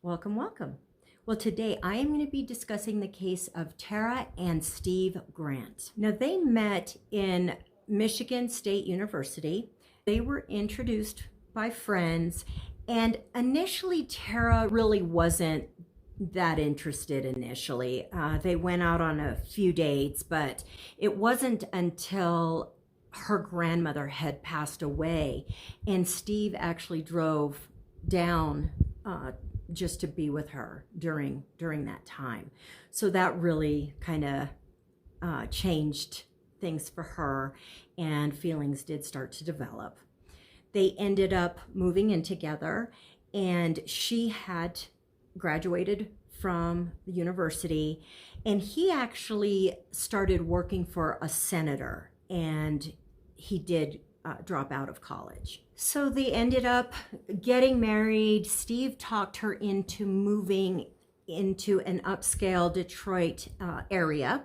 Welcome, welcome. Well, today I am going to be discussing the case of Tara and Steve Grant. Now, they met in Michigan State University. They were introduced by friends, and initially Tara really wasn't that interested initially. They went out on a few dates, but it wasn't until her grandmother had passed away and Steve actually drove down just to be with her during that time. So that really kind of changed things for her, and feelings did start to develop. They ended up moving in together, and she had graduated from the university, and he actually started working for a senator, and he did drop out of college. So they ended up getting married. Steve talked her into moving into an upscale Detroit area.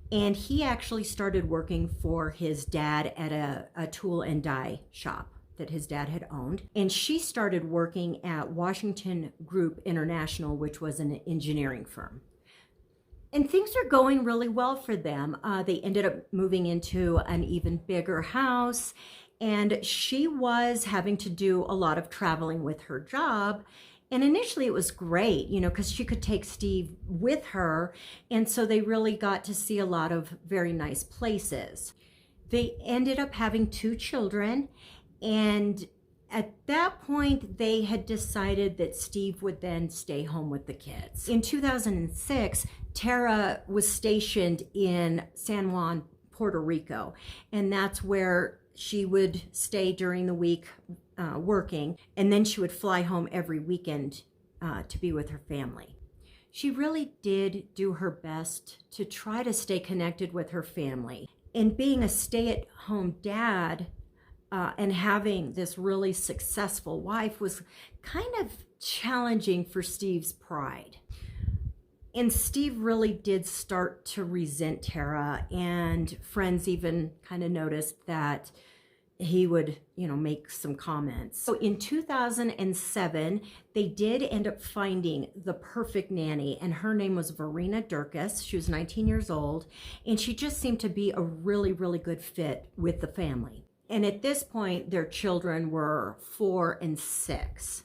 And he actually started working for his dad at a tool and die shop that his dad had owned. And she started working at Washington Group International, which was an engineering firm. And things are going really well for them. They ended up moving into an even bigger house, and she was having to do a lot of traveling with her job. And initially it was great, because she could take Steve with her. And so they really got to see a lot of very nice places. They ended up having 2 children. And at that point, they had decided that Steve would then stay home with the kids. In 2006, Tara was stationed in San Juan, Puerto Rico, and that's where she would stay during the week working, and then she would fly home every weekend to be with her family. She really did do her best to try to stay connected with her family. And being a stay-at-home dad and having this really successful wife was kind of challenging for Steve's pride. And Steve really did start to resent Tara, and friends even kind of noticed that he would, make some comments. So in 2007, they did end up finding the perfect nanny, and her name was Verena Durkis. She was 19 years old, and she just seemed to be a really, really good fit with the family. And at this point, their children were 4 and 6.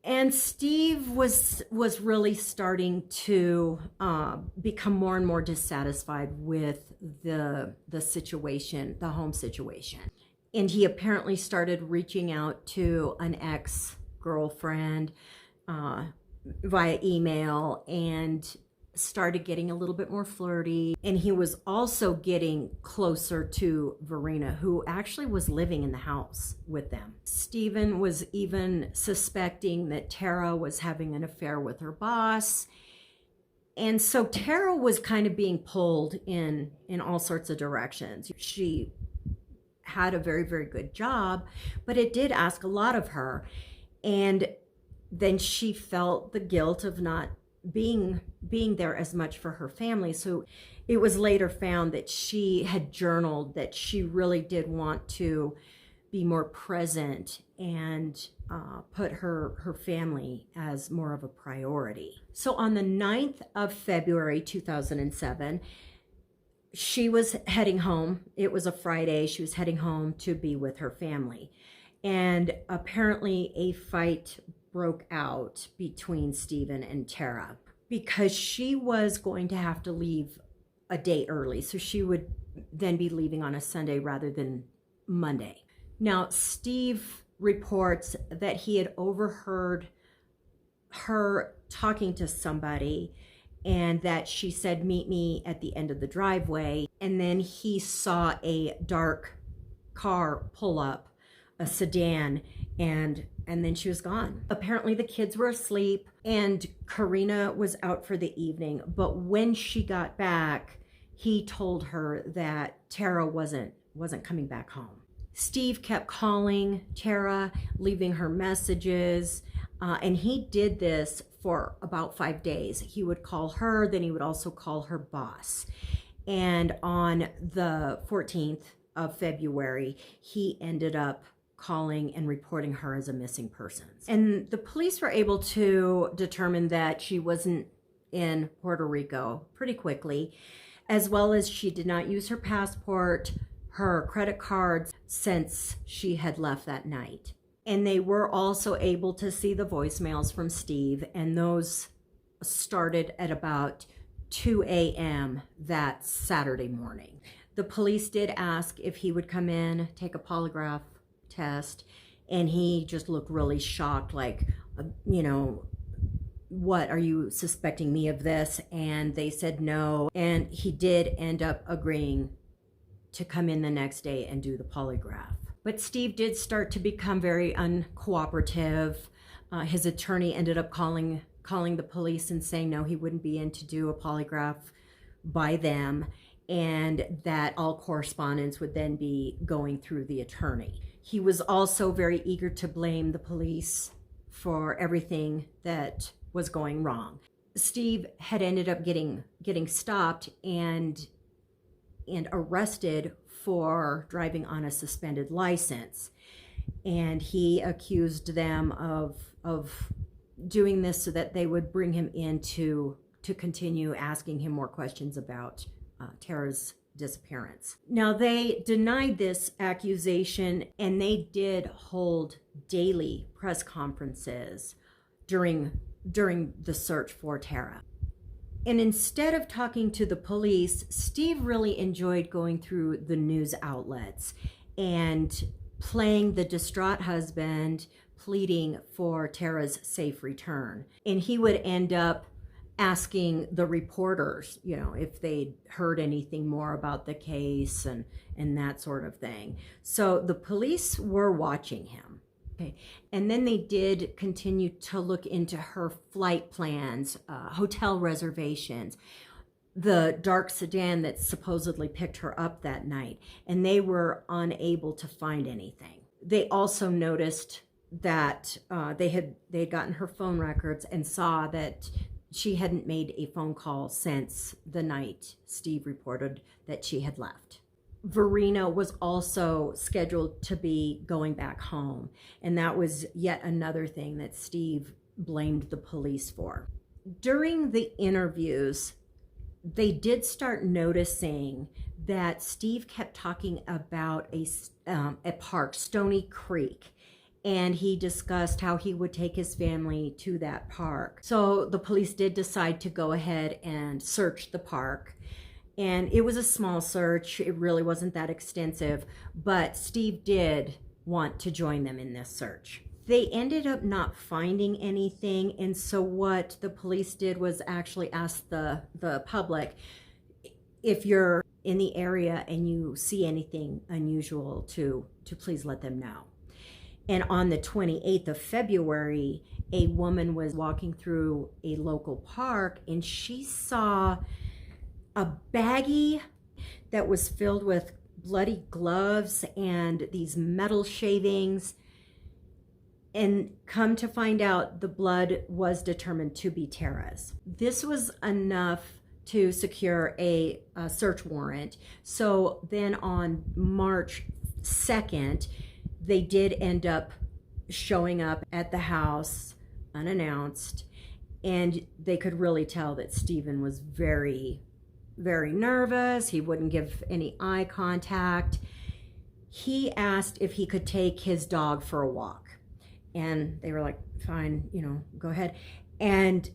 And Steve was really starting to become more and more dissatisfied with the situation, the home situation. And he apparently started reaching out to an ex-girlfriend via email and started getting a little bit more flirty. And he was also getting closer to Verena, who actually was living in the house with them. Stephen was even suspecting that Tara was having an affair with her boss. And so Tara was kind of being pulled in all sorts of directions. She had a very, very good job, but it did ask a lot of her. And then she felt the guilt of not being there as much for her family. So it was later found that she had journaled that she really did want to be more present and put her family as more of a priority. So on the 9th of February 2007, she was heading home. It was a Friday. She was heading home to be with her family. And apparently a fight broke out between Stephen and Tara because she was going to have to leave a day early. So she would then be leaving on a Sunday rather than Monday. Now, Steve reports that he had overheard her talking to somebody and that she said, "Meet me at the end of the driveway." And then he saw a dark car pull up, a sedan, and then she was gone. Apparently the kids were asleep and Karina was out for the evening. But when she got back, he told her that Tara wasn't coming back home. Steve kept calling Tara, leaving her messages, and he did this for about 5 days. He would call her, then he would also call her boss. And on the 14th of February, he ended up calling and reporting her as a missing person. And the police were able to determine that she wasn't in Puerto Rico pretty quickly, as well as she did not use her passport, her credit cards since she had left that night. And they were also able to see the voicemails from Steve, and those started at about 2 a.m. that Saturday morning. The police did ask if he would come in, take a polygraph test, and he just looked really shocked, like, what, are you suspecting me of this? And they said no. And he did end up agreeing to come in the next day and do the polygraph. But Steve did start to become very uncooperative. His attorney ended up calling the police and saying no, he wouldn't be in to do a polygraph by them, and that all correspondence would then be going through the attorney. He was also very eager to blame the police for everything that was going wrong. Steve had ended up getting stopped and arrested for driving on a suspended license. And he accused them of doing this so that they would bring him in to continue asking him more questions about Tara's disappearance. Now, they denied this accusation, and they did hold daily press conferences during the search for Tara. And instead of talking to the police, Steve really enjoyed going through the news outlets and playing the distraught husband pleading for Tara's safe return. And he would end up asking the reporters, if they'd heard anything more about the case and that sort of thing. So the police were watching him. Okay. And then they did continue to look into her flight plans, hotel reservations, the dark sedan that supposedly picked her up that night, and they were unable to find anything. They also noticed that they had gotten her phone records and saw that she hadn't made a phone call since the night Steve reported that she had left. Verena was also scheduled to be going back home, and that was yet another thing that Steve blamed the police for. During the interviews, they did start noticing that Steve kept talking about a park, Stony Creek, and he discussed how he would take his family to that park. So the police did decide to go ahead and search the park. And it was a small search. It really wasn't that extensive, but Steve did want to join them in this search. They ended up not finding anything, and so what the police did was actually ask the public, if you're in the area and you see anything unusual, to please let them know. And on the 28th of February, a woman was walking through a local park, and she saw a baggie that was filled with bloody gloves and these metal shavings. And come to find out, the blood was determined to be Tara's. This was enough to secure a search warrant. So then on March 2nd, they did end up showing up at the house unannounced, and they could really tell that Stephen was very, very nervous. He wouldn't give any eye contact. He asked if he could take his dog for a walk, and they were like, fine, go ahead. And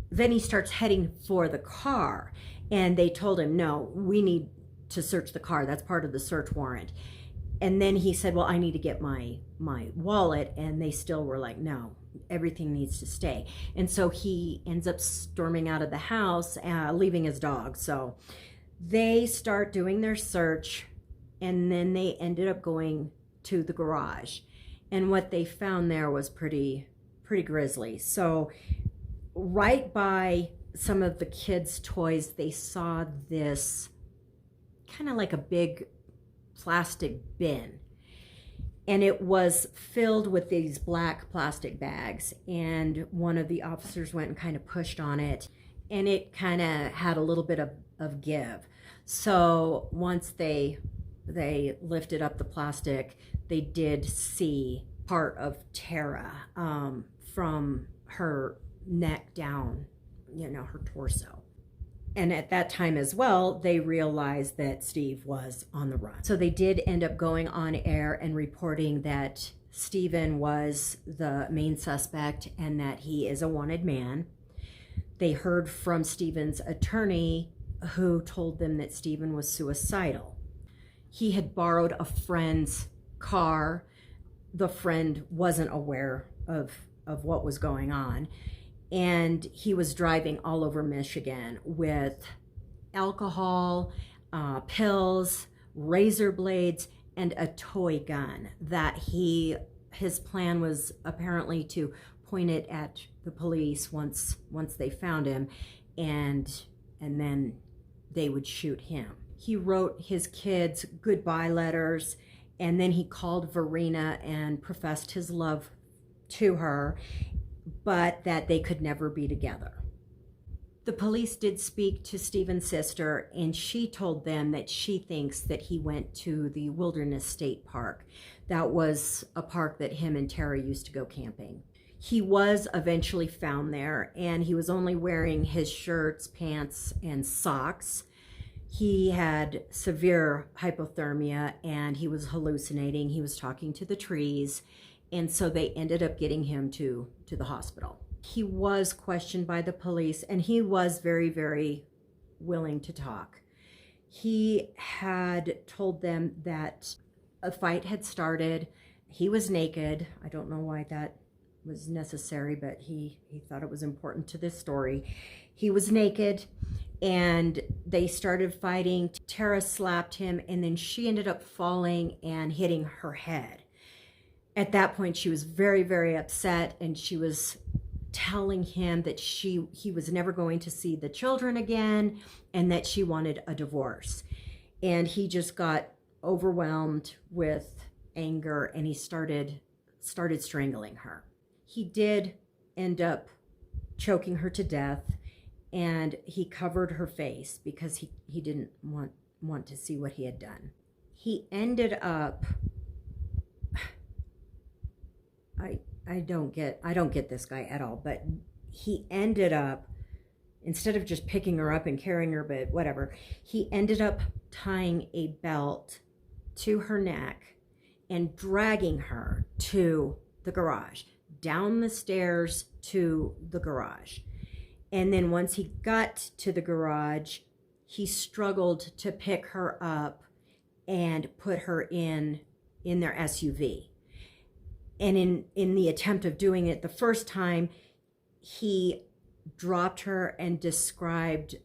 then he starts heading for the car, and they told him, no, we need to search the car. That's part of the search warrant. And then he said, well, I need to get my wallet. And they still were like, no, everything needs to stay. And so he ends up storming out of the house, leaving his dog. So they start doing their search, and then they ended up going to the garage. And what they found there was pretty grisly. So right by some of the kids' toys, they saw this kind of like a big plastic bin, and it was filled with these black plastic bags. And one of the officers went and kind of pushed on it, and it kind of had a little bit of give. So once they they lifted up the plastic, they did see part of Tara from her neck down, her torso. And at that time as well, they realized that Steve was on the run. So they did end up going on air and reporting that Stephen was the main suspect and that he is a wanted man. They heard from Stephen's attorney, who told them that Stephen was suicidal. He had borrowed a friend's car. The friend wasn't aware of what was going on. And he was driving all over Michigan with alcohol, pills, razor blades, and a toy gun that his plan was apparently to point it at the police once they found him, and then they would shoot him. He wrote his kids goodbye letters, and then he called Verena and professed his love to her, but that they could never be together. The police did speak to Stephen's sister, and she told them that she thinks that he went to the Wilderness State Park. That was a park that him and Tara used to go camping. He was eventually found there, and he was only wearing his shirts, pants, and socks. He had severe hypothermia, and he was hallucinating. He was talking to the trees, and so they ended up getting him to the hospital. He was questioned by the police, and he was very, very willing to talk. He had told them that a fight had started. He was naked. I don't know why that was necessary, but he thought it was important to this story. He was naked, and they started fighting. Tara slapped him, and then she ended up falling and hitting her head. At that point, she was very, very upset, and she was telling him that he was never going to see the children again, and that she wanted a divorce. And he just got overwhelmed with anger, and he started strangling her. He did end up choking her to death, and he covered her face because he didn't want to see what he had done. He ended up, I don't get this guy at all, but he ended up, instead of just picking her up and carrying her, but whatever, he ended up tying a belt to her neck and dragging her to the garage, down the stairs to the garage. And then once he got to the garage, he struggled to pick her up and put her in their SUV. And in the attempt of doing it the first time, he dropped her and described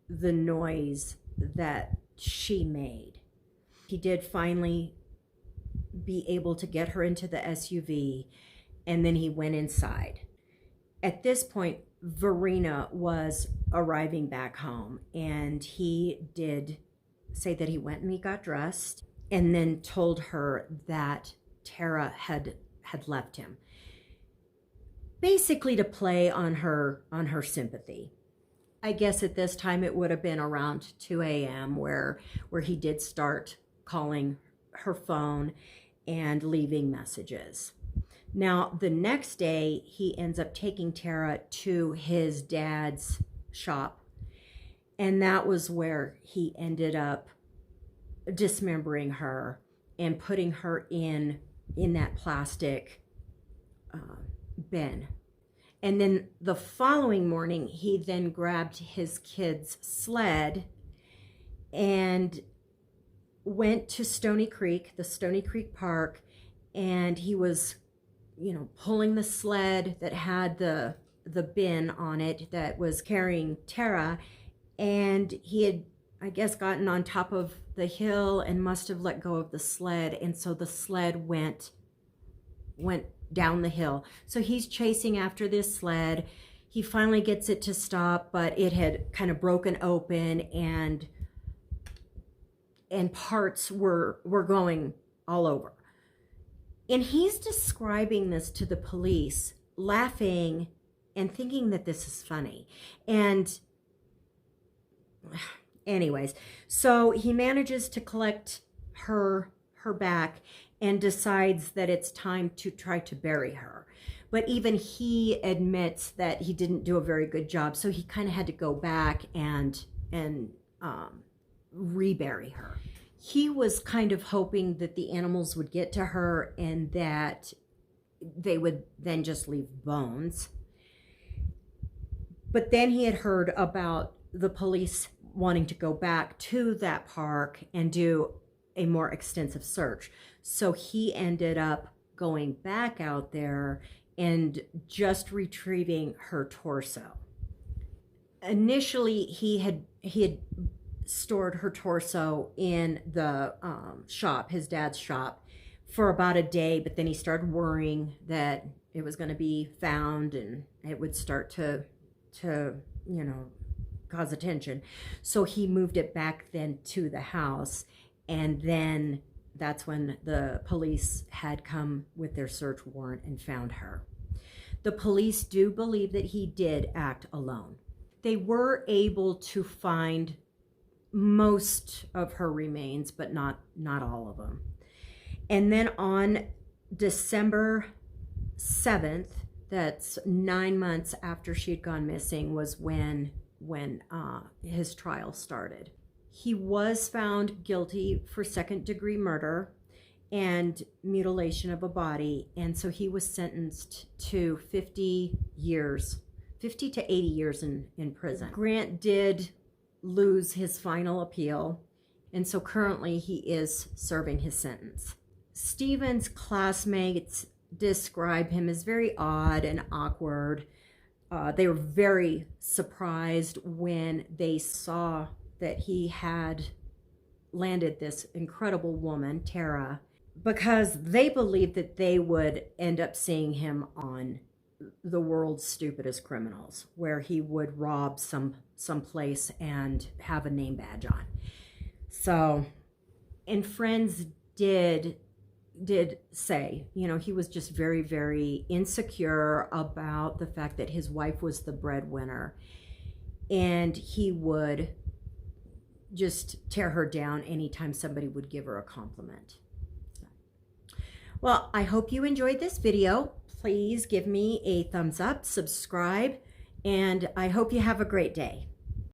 the noise that she made. He did finally be able to get her into the SUV, and then he went inside. At this point, Verena was arriving back home, and he did say that he went and he got dressed, and then told her that Tara had left him, basically to play on her sympathy. I guess at this time it would have been around 2 a.m. where he did start calling her phone and leaving messages. Now, the next day, he ends up taking Tara to his dad's shop, and that was where he ended up dismembering her and putting her in that plastic bin. And then the following morning, he then grabbed his kid's sled and went to Stony Creek, the Stony Creek Park, and he was, pulling the sled that had the bin on it that was carrying Tara, and he had, I guess, gotten on top of the hill and must have let go of the sled, and so the sled went down the hill. So he's chasing after this sled. He finally gets it to stop, but it had kind of broken open, and parts were going all over. And he's describing this to the police, laughing and thinking that this is funny. And anyways, so he manages to collect her back and decides that it's time to try to bury her. But even he admits that he didn't do a very good job, so he kind of had to go back and rebury her. He was kind of hoping that the animals would get to her and that they would then just leave bones. But then he had heard about the police wanting to go back to that park and do a more extensive search. So he ended up going back out there and just retrieving her torso. Initially, he had stored her torso in the shop, his dad's shop, for about a day, but then he started worrying that it was going to be found and it would start to cause attention. So he moved it back then to the house, and then that's when the police had come with their search warrant and found her. The police do believe that he did act alone. They were able to find most of her remains, but not all of them. And then on December 7th, that's 9 months after she had gone missing, was when his trial started. He was found guilty for second-degree murder and mutilation of a body, and so he was sentenced to 50 to 80 years in prison. Grant did lose his final appeal, and so currently he is serving his sentence. Stephen's classmates describe him as very odd and awkward. They were very surprised when they saw that he had landed this incredible woman, Tara, because they believed that they would end up seeing him on The World's Stupidest Criminals, where he would rob some place and have a name badge on. So, and friends did say, he was just very, very insecure about the fact that his wife was the breadwinner, and he would just tear her down anytime somebody would give her a compliment. Well, I hope you enjoyed this video. Please give me a thumbs up, subscribe, and I hope you have a great day.